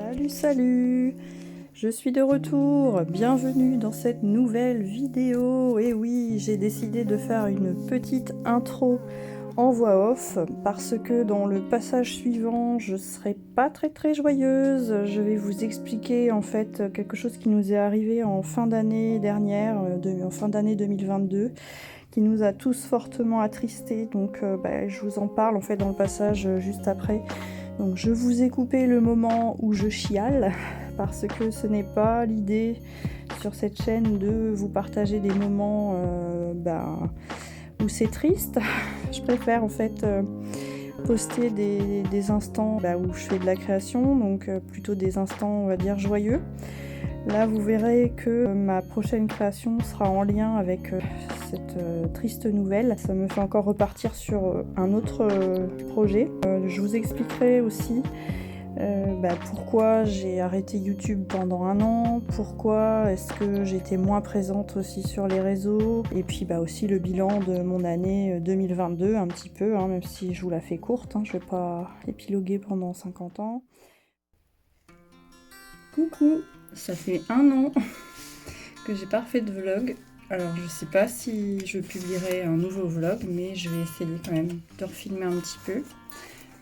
Salut, salut! Je suis de retour, bienvenue dans cette nouvelle vidéo. Et oui, j'ai décidé de faire une petite intro en voix off parce que dans le passage suivant, je serai pas très joyeuse. Je vais vous expliquer en fait quelque chose qui nous est arrivé en fin d'année dernière, en fin d'année 2022, qui nous a tous fortement attristés. Donc je vous en parle en fait dans le passage juste après. Donc je vous ai coupé le moment où je chiale, parce que ce n'est pas l'idée sur cette chaîne de vous partager des moments où c'est triste. Je préfère en fait poster des instants où je fais de la création, donc plutôt des instants on va dire joyeux. Là vous verrez que ma prochaine création sera en lien avec cette triste nouvelle. Ça me fait encore repartir sur un autre projet. Je vous expliquerai aussi pourquoi j'ai arrêté YouTube pendant 1 an, pourquoi est-ce que j'étais moins présente aussi sur les réseaux, et puis aussi le bilan de mon année 2022 un petit peu, même si je vous la fais courte, je vais pas épiloguer pendant 50 ans. Coucou, ça fait 1 an que j'ai pas refait de vlog. Alors je sais pas si je publierai un nouveau vlog, mais je vais essayer quand même de refilmer un petit peu.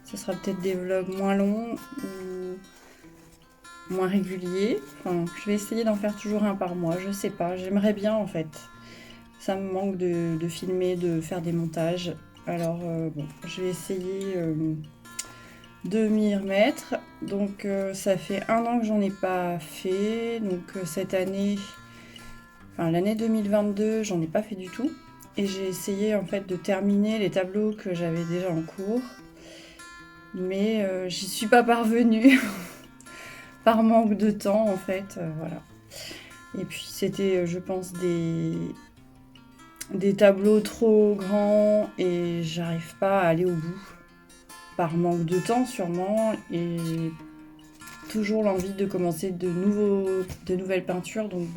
Ce sera peut-être des vlogs moins longs ou moins réguliers. Enfin, je vais essayer d'en faire toujours un par mois, je sais pas. J'aimerais bien en fait. Ça me manque de filmer, de faire des montages. Alors je vais essayer de m'y remettre. Donc ça fait 1 an que j'en ai pas fait. Donc cette année, l'année 2022, j'en ai pas fait du tout. Et j'ai essayé en fait de terminer les tableaux que j'avais déjà en cours. Mais j'y suis pas parvenue par manque de temps en fait, voilà. Et puis c'était je pense des tableaux trop grands et j'arrive pas à aller au bout par manque de temps sûrement, et toujours l'envie de commencer de nouvelles peintures, donc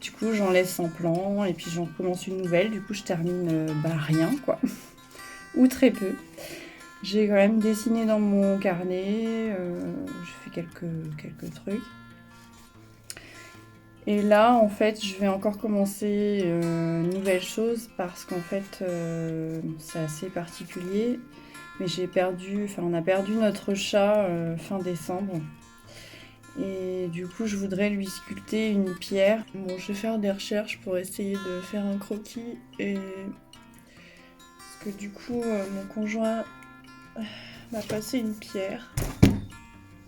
du coup j'en laisse en plan et puis j'en commence une nouvelle, du coup je termine rien quoi, ou très peu. J'ai quand même dessiné dans mon carnet, j'ai fait quelques trucs. Et là, en fait, je vais encore commencer une nouvelle chose parce qu'en fait, c'est assez particulier. Mais on a perdu notre chat fin décembre. Et du coup, je voudrais lui sculpter une pierre. Bon, je vais faire des recherches pour essayer de faire un croquis. Parce que du coup, mon conjoint m'a passé une pierre,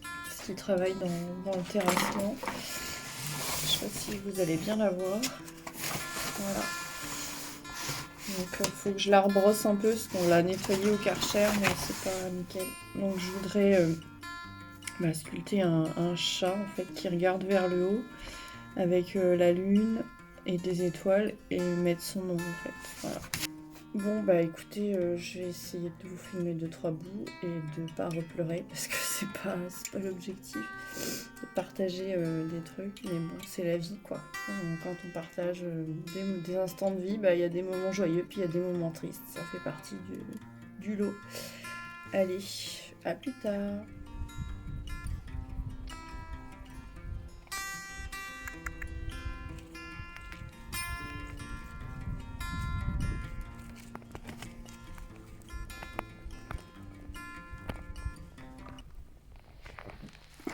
parce qu'il travaille dans le terrassement. Je sais pas si vous allez bien la voir. Voilà. Donc il faut que je la rebrosse un peu parce qu'on l'a nettoyée au Karcher, mais c'est pas nickel. Donc je voudrais sculpter un chat en fait qui regarde vers le haut avec la lune et des étoiles et mettre son nom en fait. Voilà. Bon écoutez, je vais essayer de vous filmer 2-3 bouts et de pas repleurer parce que c'est pas l'objectif de partager des trucs, mais bon, c'est la vie quoi. Quand on partage des instants de vie, il y a des moments joyeux puis il y a des moments tristes, ça fait partie du lot. Allez, à plus tard.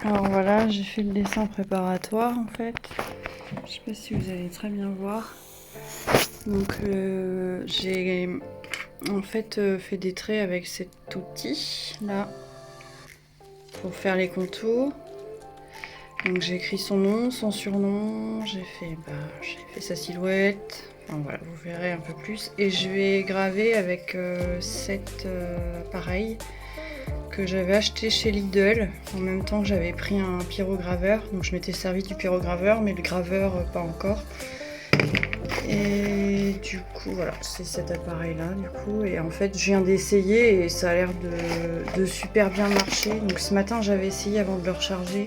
Alors voilà, j'ai fait le dessin préparatoire en fait. Je sais pas si vous allez très bien voir. Donc j'ai en fait fait des traits avec cet outil là pour faire les contours. Donc j'ai écrit son nom, son surnom, j'ai fait sa silhouette. Enfin voilà, vous verrez un peu plus. Et je vais graver avec cet appareil que j'avais acheté chez Lidl en même temps que j'avais pris un pyrograveur. Donc je m'étais servi du pyrograveur, mais le graveur pas encore. Et du coup voilà, c'est cet appareil là du coup, et en fait je viens d'essayer et ça a l'air de super bien marcher. Donc ce matin j'avais essayé avant de le recharger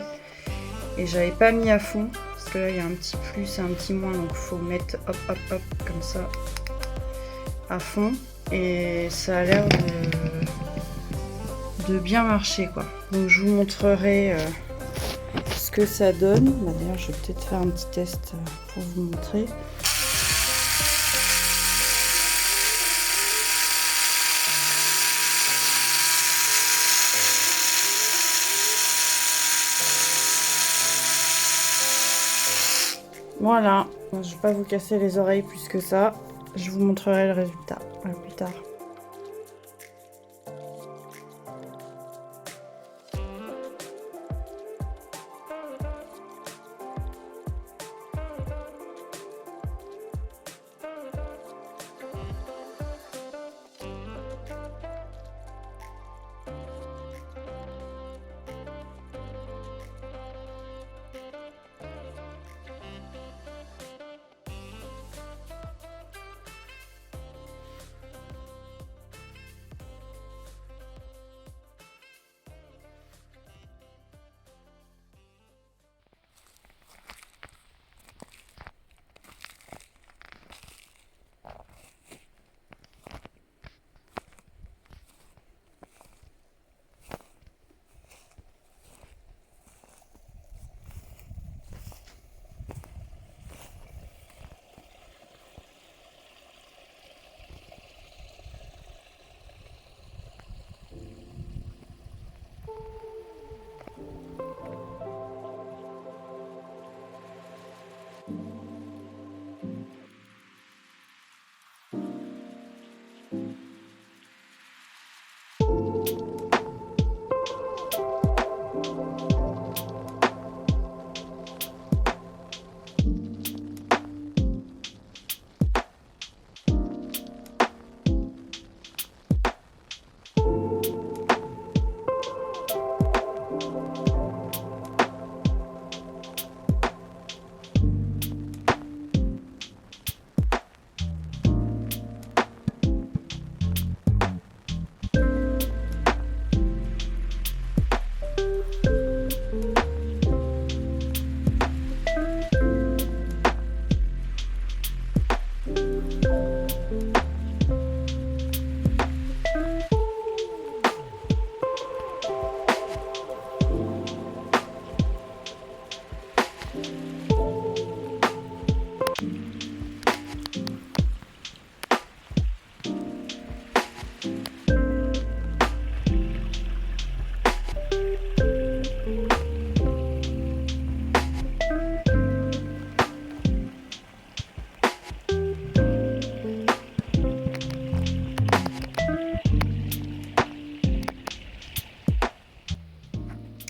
et j'avais pas mis à fond parce que là il y a un petit plus et un petit moins, donc faut mettre hop comme ça à fond, et ça a l'air de bien marcher quoi. Donc je vous montrerai que ça donne. Bah, d'ailleurs, je vais peut-être faire un petit test pour vous montrer. Voilà, je ne vais pas vous casser les oreilles plus que ça. Je vous montrerai le résultat plus tard.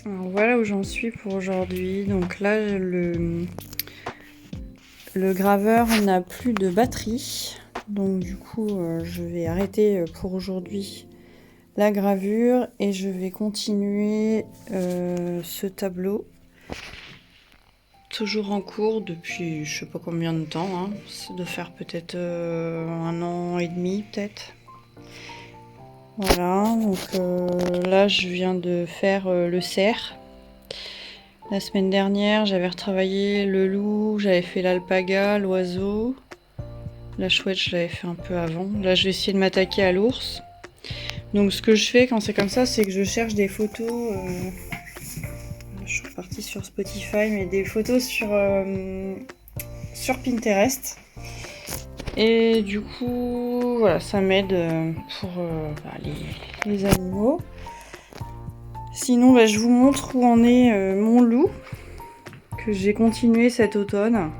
Alors voilà où j'en suis pour aujourd'hui. Donc là, le graveur n'a plus de batterie. Donc du coup, je vais arrêter pour aujourd'hui la gravure et je vais continuer ce tableau. Toujours en cours depuis je sais pas combien de temps. Hein. C'est de faire peut-être 1 an et demi peut-être. Voilà, donc là je viens de faire le cerf. La semaine dernière j'avais retravaillé le loup, j'avais fait l'alpaga, l'oiseau. La chouette je l'avais fait un peu avant. Là je vais essayer de m'attaquer à l'ours. Donc ce que je fais quand c'est comme ça, c'est que je cherche des photos. Je suis repartie sur Spotify, mais des photos sur Pinterest. Et du coup, voilà, ça m'aide pour les animaux. Sinon, je vous montre où en est mon loup, que j'ai continué cet automne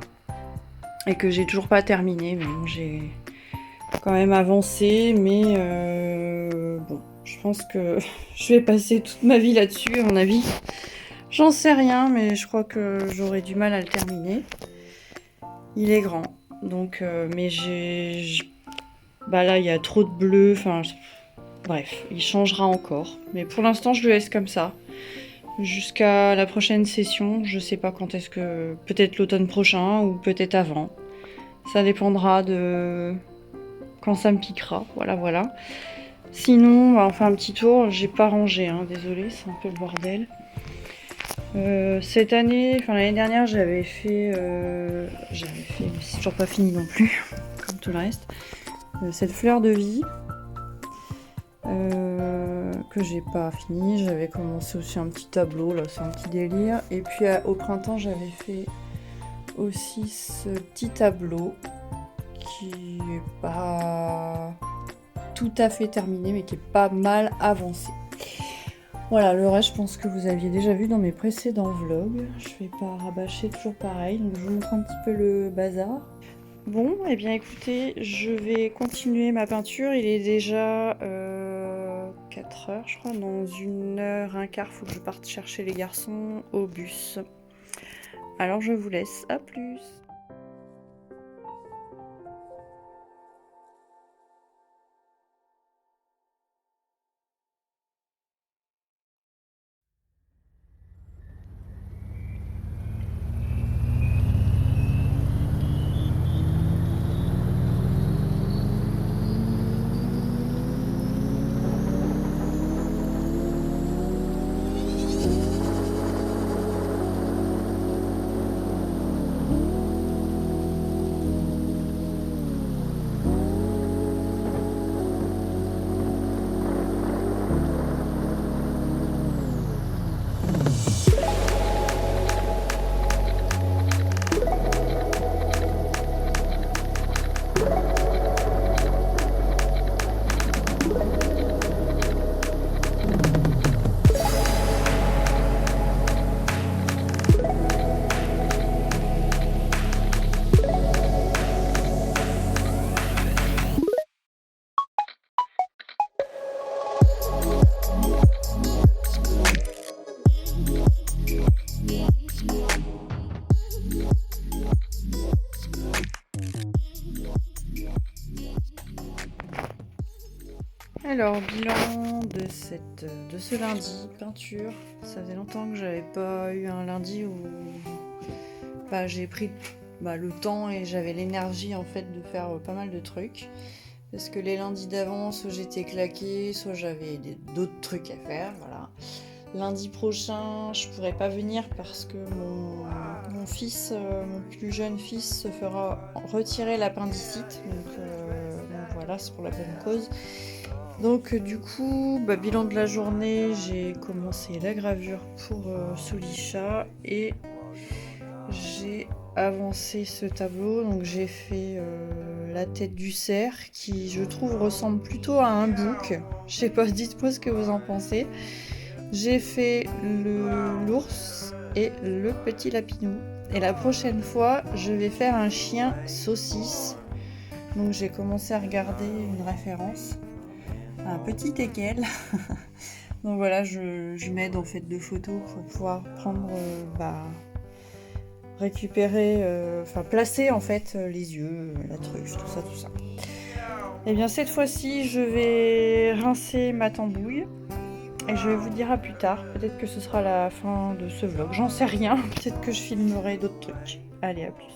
et que j'ai toujours pas terminé. Mais bon, j'ai quand même avancé, mais bon, je pense que je vais passer toute ma vie là-dessus, à mon avis. J'en sais rien, mais je crois que j'aurai du mal à le terminer. Il est grand. Donc, mais là, il y a trop de bleu. Enfin, bref, il changera encore. Mais pour l'instant, je le laisse comme ça. Jusqu'à la prochaine session. Je sais pas quand est-ce que... Peut-être l'automne prochain ou peut-être avant. Ça dépendra de quand ça me piquera. Voilà. Sinon, on fait un petit tour. J'ai pas rangé, hein. Désolée, c'est un peu le bordel. Cette année, l'année dernière, j'avais fait, mais c'est toujours pas fini non plus, comme tout le reste, cette fleur de vie que que j'ai pas fini. J'avais commencé aussi un petit tableau, là c'est un petit délire. Et puis au printemps j'avais fait aussi ce petit tableau qui est pas tout à fait terminé mais qui est pas mal avancé. Voilà, le reste je pense que vous aviez déjà vu dans mes précédents vlogs. Je vais pas rabâcher toujours pareil, donc je vous montre un petit peu le bazar. Bon, et bien écoutez, je vais continuer ma peinture. Il est déjà 4 heures, je crois. Dans 1h15, faut que je parte chercher les garçons au bus. Alors je vous laisse, à plus. Alors, bilan de ce lundi, peinture. Ça faisait longtemps que j'avais pas eu un lundi où j'ai pris le temps et j'avais l'énergie en fait de faire pas mal de trucs. Parce que les lundis d'avant, soit j'étais claquée, soit j'avais d'autres trucs à faire, voilà. Lundi prochain, je pourrais pas venir parce que mon fils, mon plus jeune fils, se fera retirer l'appendicite. Donc voilà, c'est pour la bonne cause. Donc du coup, bilan de la journée, j'ai commencé la gravure pour Soulisha et j'ai avancé ce tableau. Donc j'ai fait la tête du cerf qui, je trouve, ressemble plutôt à un bouc. Je sais pas, dites-moi ce que vous en pensez. J'ai fait l'ours et le petit lapinou. Et la prochaine fois, je vais faire un chien saucisse. Donc j'ai commencé à regarder une référence. Un petit teckel. Donc voilà, je m'aide en fait de photos pour pouvoir prendre, récupérer, placer en fait les yeux, la truffe, tout ça. Et bien cette fois-ci, je vais rincer ma tambouille et je vais vous dire à plus tard. Peut-être que ce sera la fin de ce vlog, j'en sais rien. Peut-être que je filmerai d'autres trucs. Allez, à plus.